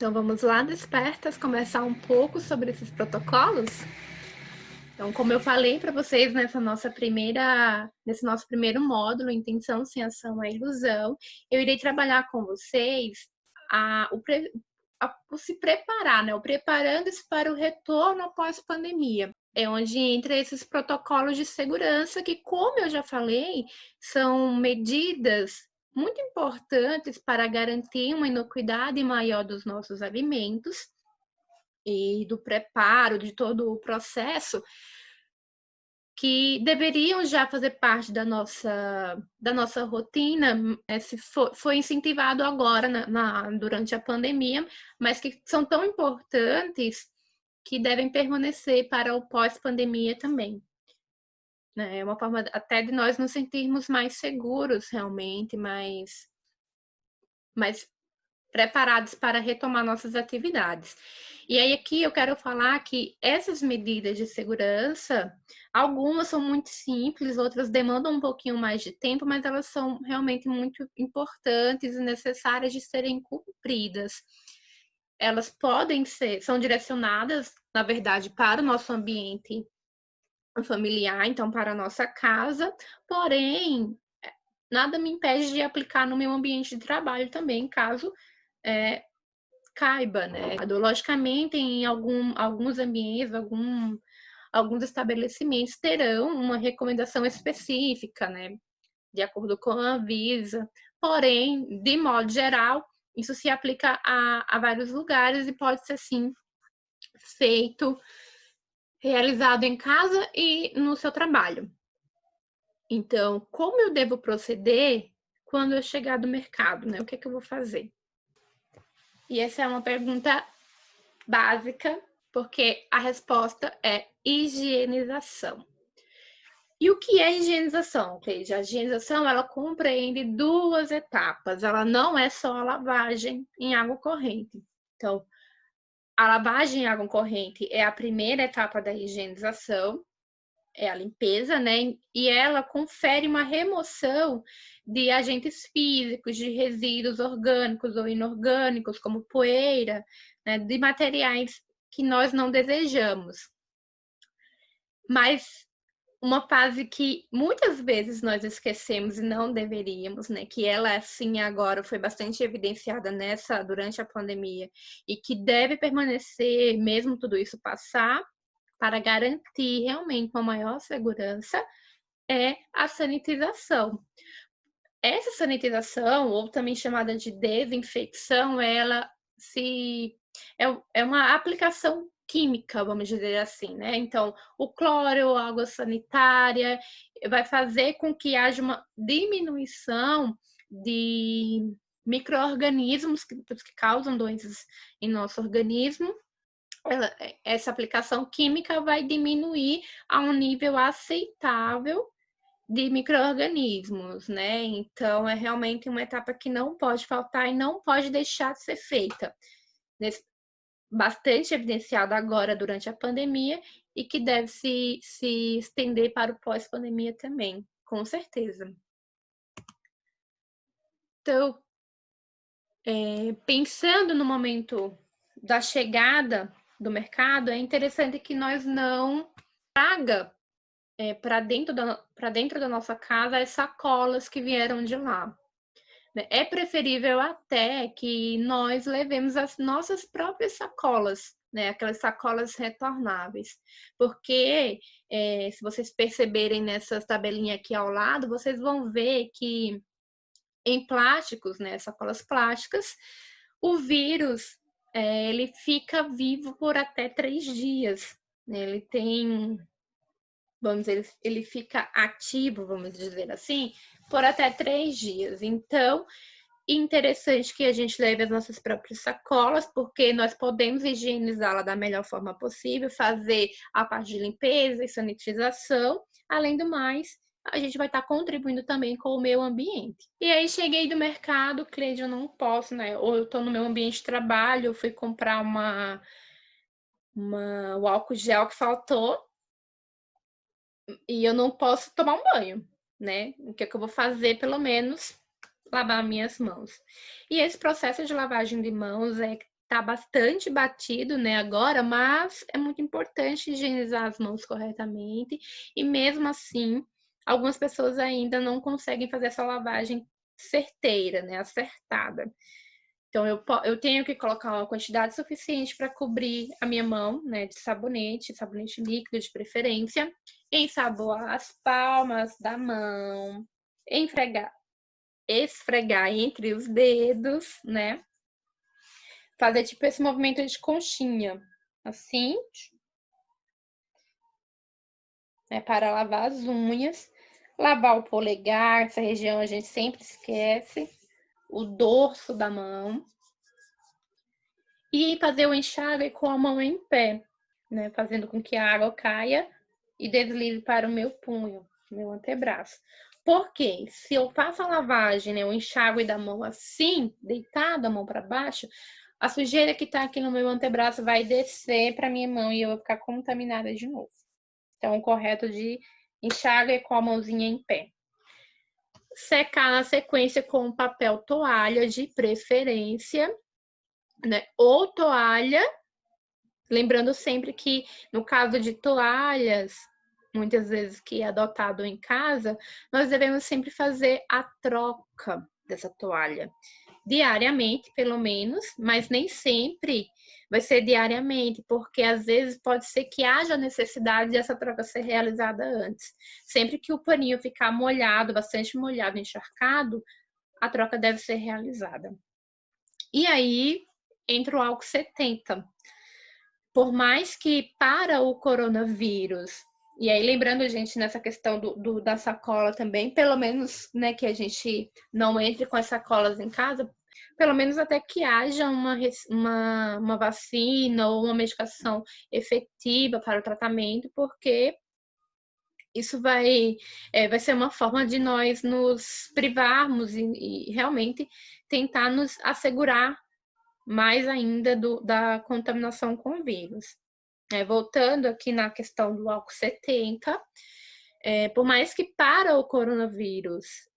Então vamos lá, despertas, conversar um pouco sobre esses protocolos? Então, como eu falei para vocês nesse nosso primeiro módulo, Intenção sem Ação é Ilusão, eu irei trabalhar com vocês o se preparar, né? O preparando-se para o retorno após pandemia. É onde entra esses protocolos de segurança que, como eu já falei, são medidas muito importantes para garantir uma inocuidade maior dos nossos alimentos e do preparo de todo o processo que deveriam já fazer parte da nossa rotina, se foi incentivado agora durante a pandemia, mas que são tão importantes que devem permanecer para o pós-pandemia também. Né? É uma forma até de nós nos sentirmos mais seguros realmente, mais preparados para retomar nossas atividades. E aí aqui eu quero falar que essas medidas de segurança, algumas são muito simples, outras demandam um pouquinho mais de tempo, mas elas são realmente muito importantes e necessárias de serem cumpridas. Elas são direcionadas, na verdade, para o nosso ambiente familiar, então para a nossa casa, porém, nada me impede de aplicar no meu ambiente de trabalho também, caso caiba, né? Logicamente, em alguns ambientes, alguns estabelecimentos terão uma recomendação específica, né? De acordo com a Anvisa. Porém, de modo geral, isso se aplica a vários lugares e pode ser, sim, feito, realizado em casa e no seu trabalho. Então, como eu devo proceder quando eu chegar do mercado, né? O que é que eu vou fazer? E essa é uma pergunta básica, porque a resposta é higienização. E o que é higienização, Cleide? A higienização, ela compreende duas etapas. Ela não é só a lavagem em água corrente. Então, a lavagem em água corrente é a primeira etapa da higienização, é a limpeza, né? E ela confere uma remoção de agentes físicos, de resíduos orgânicos ou inorgânicos, como poeira, né? De materiais que nós não desejamos. Mas uma fase que muitas vezes nós esquecemos e não deveríamos, né? Que ela, assim, agora foi bastante evidenciada durante a pandemia e que deve permanecer mesmo tudo isso passar, para garantir realmente uma maior segurança, é a sanitização. Essa sanitização, ou também chamada de desinfecção, ela se é uma aplicação química, vamos dizer assim, né? Então, o cloro, a água sanitária, vai fazer com que haja uma diminuição de micro-organismos que causam doenças em nosso organismo. Essa aplicação química vai diminuir a um nível aceitável de micro-organismos, né? Então, é realmente uma etapa que não pode faltar e não pode deixar de ser feita. Bastante evidenciada agora durante a pandemia e que deve se estender para o pós-pandemia também, com certeza. Então, pensando no momento da chegada do mercado, é interessante que nós não traga para dentro da nossa casa as sacolas que vieram de lá. É preferível até que nós levemos as nossas próprias sacolas, né? Aquelas sacolas retornáveis. Porque, se vocês perceberem nessas tabelinhas aqui ao lado, vocês vão ver que em plásticos, né, sacolas plásticas, o vírus ele fica vivo por até 3 dias. Né? Ele tem, vamos dizer, ele fica ativo, vamos dizer assim, por até 3 dias. Então, interessante que a gente leve as nossas próprias sacolas, porque nós podemos higienizá-la da melhor forma possível, fazer a parte de limpeza e sanitização. Além do mais, a gente vai estar contribuindo também com o meio ambiente. E aí cheguei do mercado, Cleide, eu não posso, né? Ou eu estou no meu ambiente de trabalho, eu fui comprar o álcool gel que faltou e eu não posso tomar um banho, né? O que é que eu vou fazer, pelo menos, lavar minhas mãos. E esse processo de lavagem de mãos tá bastante batido, né, agora, mas é muito importante higienizar as mãos corretamente. E mesmo assim, algumas pessoas ainda não conseguem fazer essa lavagem certeira, né, acertada. Então, eu tenho que colocar uma quantidade suficiente para cobrir a minha mão, né, de sabonete líquido de preferência, ensaboar as palmas da mão, esfregar entre os dedos, né? Fazer tipo esse movimento de conchinha, assim, né, para lavar as unhas, lavar o polegar, essa região a gente sempre esquece, o dorso da mão, e fazer o enxágue com a mão em pé, né, fazendo com que a água caia e deslize para o meu punho, meu antebraço. Porque se eu faço a lavagem, né, o enxágue da mão assim, deitada, a mão para baixo, a sujeira que está aqui no meu antebraço vai descer para minha mão e eu vou ficar contaminada de novo. Então, o correto de enxágue é com a mãozinha em pé. Secar na sequência com papel toalha, de preferência, né? Ou toalha, lembrando sempre que no caso de toalhas, muitas vezes que é adotado em casa, nós devemos sempre fazer a troca dessa toalha. Diariamente, pelo menos, mas nem sempre vai ser diariamente, porque às vezes pode ser que haja necessidade dessa troca ser realizada antes. Sempre que o paninho ficar molhado, bastante molhado, encharcado, a troca deve ser realizada. E aí entra o álcool 70. Por mais que para o coronavírus, e aí lembrando a gente nessa questão da sacola também, pelo menos, né, que a gente não entre com as sacolas em casa, pelo menos até que haja uma vacina ou uma medicação efetiva para o tratamento, porque isso vai ser uma forma de nós nos privarmos e realmente tentar nos assegurar mais ainda da contaminação com o vírus. Voltando aqui na questão do álcool 70, por mais que para o coronavírus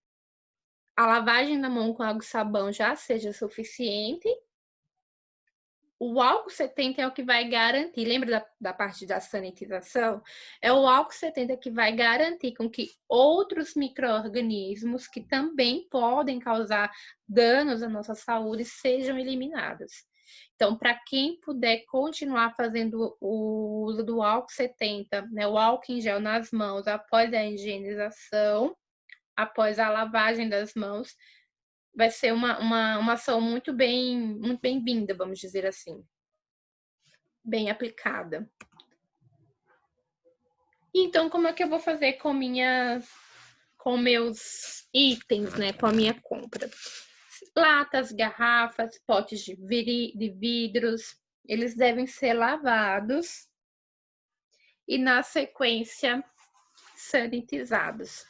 a lavagem da mão com água e sabão já seja suficiente, o álcool 70 é o que vai garantir, lembra da parte da sanitização? É o álcool 70 que vai garantir com que outros micro-organismos que também podem causar danos à nossa saúde sejam eliminados. Então, para quem puder continuar fazendo o uso do álcool 70, né, o álcool em gel nas mãos após a higienização, após a lavagem das mãos, vai ser uma ação muito bem-vinda, vamos dizer assim, bem aplicada. Então, como é que eu vou fazer com meus itens, né, com a minha compra? Latas, garrafas, potes de vidros, eles devem ser lavados e, na sequência, sanitizados.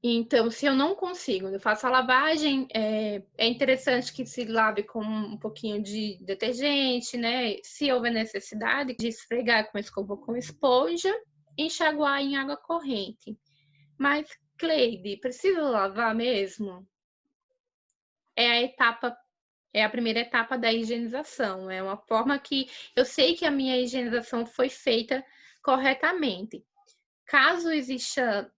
Então, se eu não consigo, eu faço a lavagem, é interessante que se lave com um pouquinho de detergente, né? Se houver necessidade de esfregar com escova ou com esponja, enxaguar em água corrente. Mas, Cleide, precisa lavar mesmo? É a primeira etapa da higienização. É uma forma que eu sei que a minha higienização foi feita corretamente. Caso exista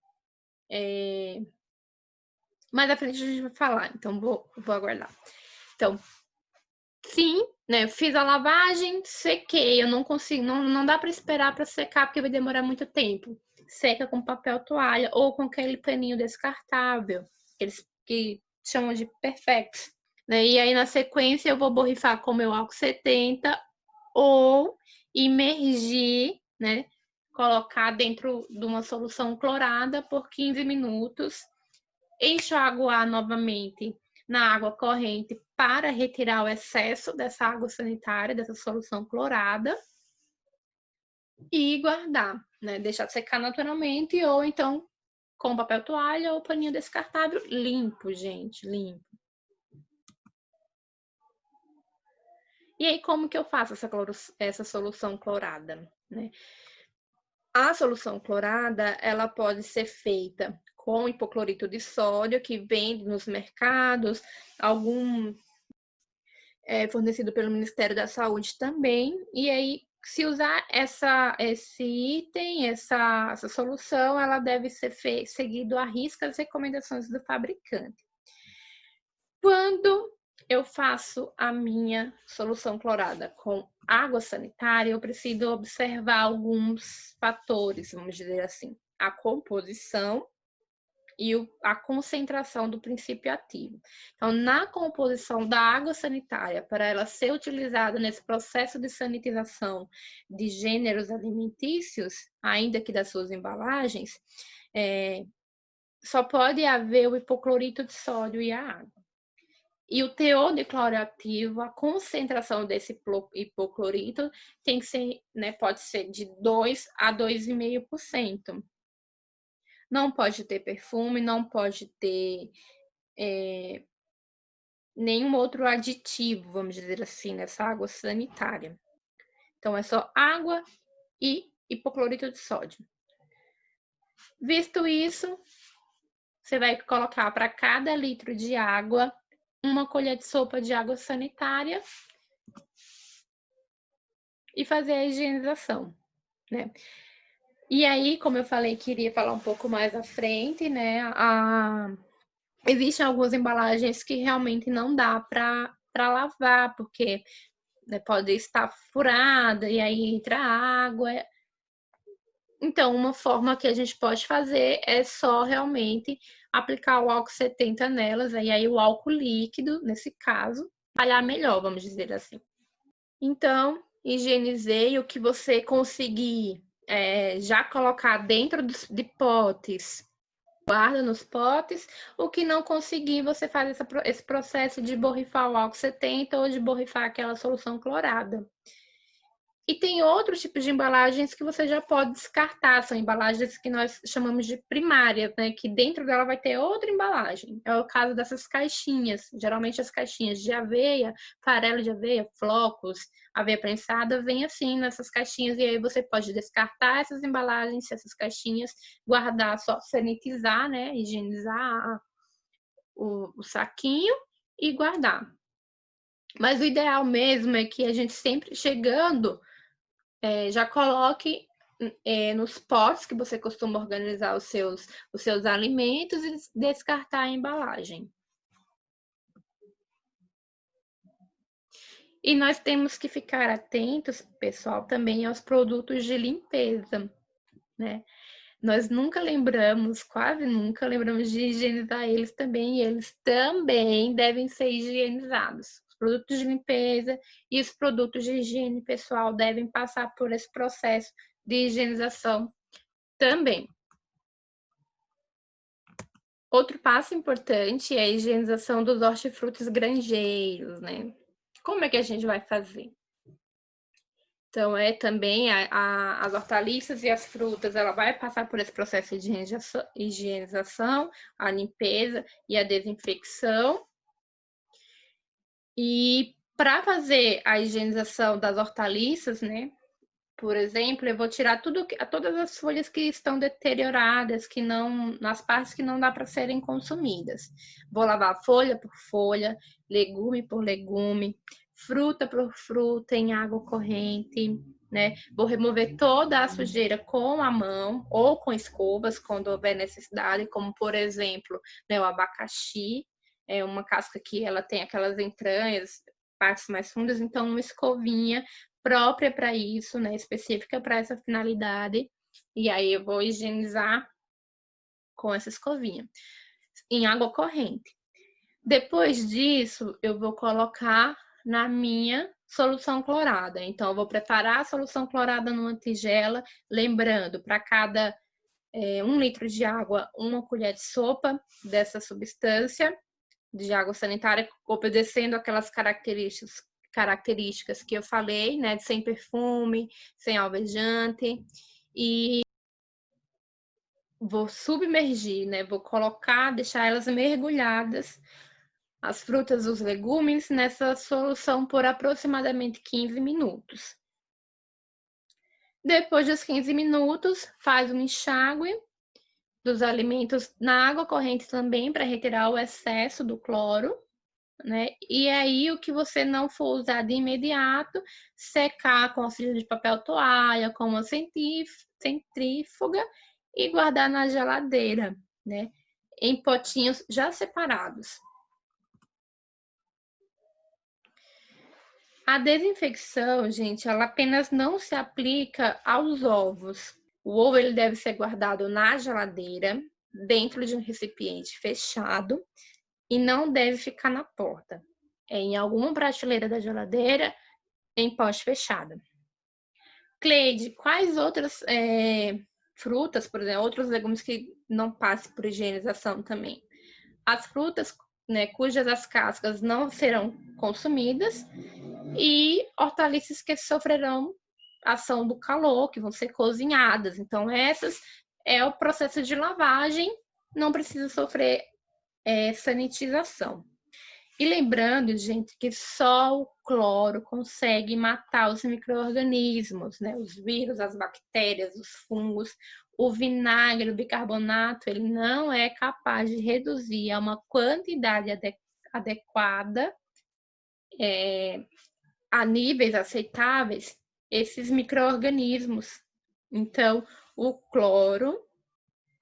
mais à frente a gente vai falar, então vou aguardar. Então, sim, né? Fiz a lavagem, sequei. Eu não consigo, não dá para esperar para secar porque vai demorar muito tempo. Seca com papel toalha ou com aquele paninho descartável, aqueles que chamam de Perfex, né? E aí na sequência eu vou borrifar com meu álcool 70 ou imergir, né? Colocar dentro de uma solução clorada por 15 minutos, enxaguar novamente na água corrente para retirar o excesso dessa água sanitária, dessa solução clorada, e guardar, né? Deixar secar naturalmente, ou então com papel toalha ou paninho descartável limpo, gente, limpo. E aí, como que eu faço essa solução clorada, né? A solução clorada, ela pode ser feita com hipoclorito de sódio, que vende nos mercados, fornecido pelo Ministério da Saúde também. E aí, se usar esse item, essa solução, ela deve ser seguido à risca as recomendações do fabricante. Quando eu faço a minha solução clorada com água sanitária, eu preciso observar alguns fatores, vamos dizer assim. A composição e a concentração do princípio ativo. Então, na composição da água sanitária, para ela ser utilizada nesse processo de sanitização de gêneros alimentícios, ainda que das suas embalagens, só pode haver o hipoclorito de sódio e a água. E o teor de cloro ativo, a concentração desse hipoclorito tem que ser, pode ser de 2 a 2,5%. Não pode ter perfume, não pode ter nenhum outro aditivo, vamos dizer assim, nessa água sanitária. Então, é só água e hipoclorito de sódio. Visto isso, você vai colocar para cada litro de água 1 colher de sopa de água sanitária e fazer a higienização, né? E aí, como eu falei, queria falar um pouco mais à frente, né? Existem algumas embalagens que realmente não dá para lavar, porque pode estar furada e aí entra água. Então, uma forma que a gente pode fazer é só realmente aplicar o álcool 70 nelas, e aí o álcool líquido, nesse caso, trabalhar melhor, vamos dizer assim. Então, higienizei o que você conseguir já colocar dentro de potes, guarda nos potes. O que não conseguir, você faz esse processo de borrifar o álcool 70 ou de borrifar aquela solução clorada. E tem outros tipos de embalagens que você já pode descartar, são embalagens que nós chamamos de primárias, né? Que dentro dela vai ter outra embalagem. É o caso dessas caixinhas, geralmente as caixinhas de aveia, farelo de aveia, flocos, aveia prensada, vem assim nessas caixinhas, e aí você pode descartar essas embalagens, essas caixinhas, guardar, só sanitizar, né? Higienizar o saquinho e guardar. Mas o ideal mesmo é que a gente sempre chegando já coloque nos potes que você costuma organizar os seus alimentos e descartar a embalagem. E nós temos que ficar atentos, pessoal, também aos produtos de limpeza, né? Nós nunca lembramos, quase nunca lembramos de higienizar eles também, e eles também devem ser higienizados. Os produtos de limpeza e os produtos de higiene pessoal devem passar por esse processo de higienização também. Outro passo importante é a higienização dos hortifrutis granjeiros, né? Como é que a gente vai fazer? Então, também as hortaliças e as frutas, ela vai passar por esse processo de higienização, a limpeza e a desinfecção. E para fazer a higienização das hortaliças, né? Por exemplo, eu vou tirar todas as folhas que estão deterioradas, nas partes que não dá para serem consumidas. Vou lavar folha por folha, legume por legume, fruta por fruta em água corrente, né? Vou remover toda a sujeira com a mão ou com escovas, quando houver necessidade, como por exemplo, né, o abacaxi, é uma casca que ela tem aquelas entranhas, partes mais fundas, então uma escovinha própria para isso, né, específica para essa finalidade. E aí eu vou higienizar com essa escovinha em água corrente. Depois disso, eu vou colocar na minha solução clorada. Então, eu vou preparar a solução clorada numa tigela, lembrando, para cada 1 litro de água, 1 colher de sopa dessa substância de água sanitária, obedecendo aquelas características que eu falei, né, de sem perfume, sem alvejante, e vou submergir, né, vou deixar elas mergulhadas, as frutas, os legumes, nessa solução por aproximadamente 15 minutos. Depois dos 15 minutos, faz um enxágue dos alimentos na água corrente também, para retirar o excesso do cloro, né? E aí, o que você não for usar de imediato, secar com auxílio de papel toalha, com uma centrífuga e guardar na geladeira, né? Em potinhos já separados. A desinfecção, gente, ela apenas não se aplica aos ovos. O ovo ele deve ser guardado na geladeira, dentro de um recipiente fechado, e não deve ficar na porta. É em alguma prateleira da geladeira, em pote fechado. Cleide, quais outras frutas, por exemplo, outros legumes que não passem por higienização também? As frutas, né, cujas as cascas não serão consumidas, e hortaliças que sofrerão ação do calor, que vão ser cozinhadas. Então, essas é o processo de lavagem, não precisa sofrer sanitização. E lembrando, gente, que só o cloro consegue matar os micro-organismos, né? Os vírus, as bactérias, os fungos. O vinagre, o bicarbonato, ele não é capaz de reduzir a uma quantidade adequada, a níveis aceitáveis, esses micro-organismos. Então, o cloro,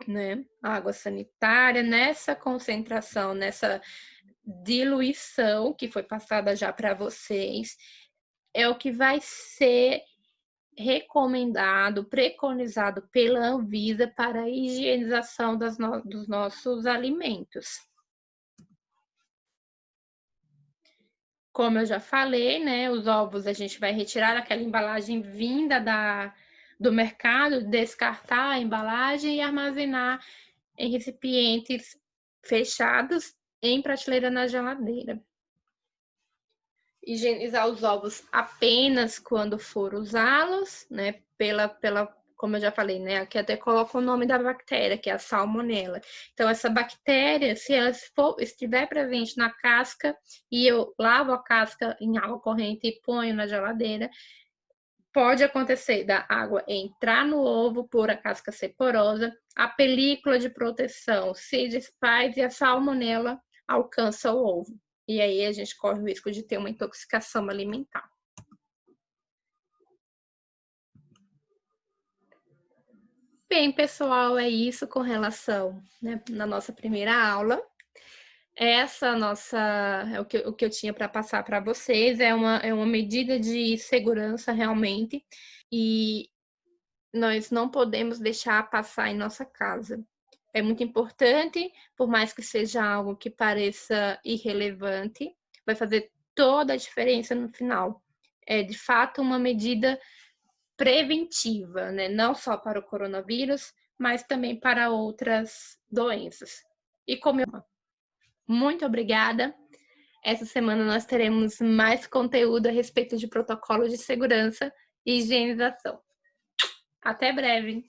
né, a água sanitária, nessa concentração, nessa diluição que foi passada já para vocês, é o que vai ser recomendado, preconizado pela Anvisa para a higienização dos nossos alimentos. Como eu já falei, né, os ovos a gente vai retirar aquela embalagem vinda do mercado, descartar a embalagem e armazenar em recipientes fechados em prateleira na geladeira. Higienizar os ovos apenas quando for usá-los, né? Como eu já falei, né? Aqui até coloca o nome da bactéria, que é a salmonela. Então, essa bactéria, se ela estiver presente na casca e eu lavo a casca em água corrente e ponho na geladeira, pode acontecer da água entrar no ovo por a casca ser porosa, a película de proteção se desfaz e a salmonela alcança o ovo. E aí a gente corre o risco de ter uma intoxicação alimentar. Bem, pessoal, é isso com relação, né, na nossa primeira aula. Essa nossa é o que eu tinha para passar para vocês, é uma medida de segurança realmente, e nós não podemos deixar passar em nossa casa. É muito importante, por mais que seja algo que pareça irrelevante, vai fazer toda a diferença no final. É, de fato, uma medida preventiva, né? Não só para o coronavírus, mas também para outras doenças. E como eu... Muito obrigada. Essa semana nós teremos mais conteúdo a respeito de protocolo de segurança e higienização. Até breve!